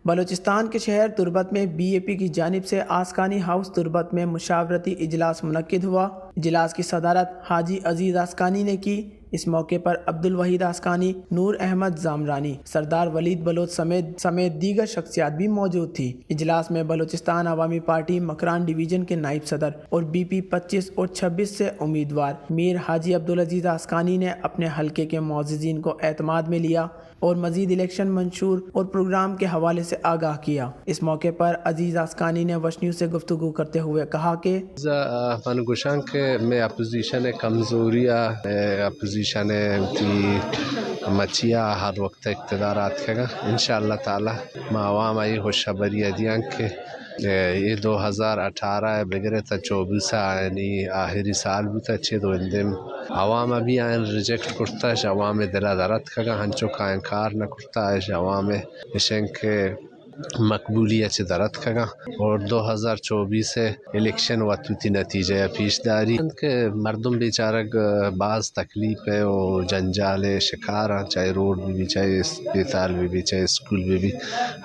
بلوچستان کے شہر تربت میں بی اے پی کی جانب سے آسکانی ہاؤس تربت میں مشاورتی اجلاس منعقد ہوا۔ اجلاس کی صدارت حاجی عزیز آسکانی نے کی۔ اس موقع پر عبدالوحید آسکانی، نور احمد زامرانی، سردار ولید بلوچ سمیت دیگر شخصیات بھی موجود تھی۔ اجلاس میں بلوچستان عوامی پارٹی مکران ڈویژن کے نائب صدر اور بی پی 25 اور 26 سے امیدوار میر حاجی عبدالعزیز آسکانی نے اپنے حلقے کے معززین کو اعتماد میں لیا اور مزید الیکشن منشور اور پروگرام کے حوالے سے آگاہ کیا۔ اس موقع پر عزیز آسکانی نے وش نیوز سے گفتگو کرتے ہوئے کہا کہ من گوشان کہ میں اپوزیشن کمزوریہ اپوزیشن کی مچیا ہر وقت اقتدارات کے گا انشاءاللہ تعالی ما عوام آئی خوشخبری دیاں کہ یہ 2018 بغیر تا 24 یعنی آخری سال بھی تا چھ دو اندم عوام ابھی آئین ریجیکٹ کرتا ہے عوام دلہ درد کگا ہنچو کا انکار نہ کرتا ہے عوام اشن کے مقبولیت سے درد کگا اور 2024 الیکشن وقتی نتیجہ پیش داری کہ مردم بیچارگ بعض تکلیف ہے اور جنجال شکار ہیں، چاہے روڈ بھی چاہے اسپتال بھی چاہے اسکول بھی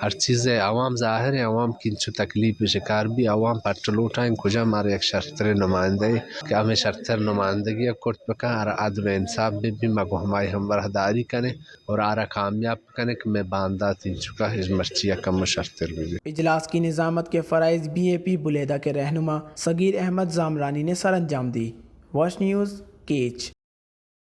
ہر چیز ہے۔ عوام ظاہر ہے عوام کی انچو تکلیف شکار بھی عوام پٹلو ٹائم کجا مارے ایک شرطر نمائندے کہ ہمیں شرطر نمائندگی کرت بکا اور عدل انصاف بھی مگو ہمائی ہم برہداری کریں اور آرہ کامیاب کریں کہ میں باندھا تین چکا ہے مرچیہ کم شرطر بھی۔ اجلاس کی نظامت کے فرائض بی اے پی بلیدہ کے رہنما صغیر احمد زامرانی نے سر انجام دی۔ Wash news catch.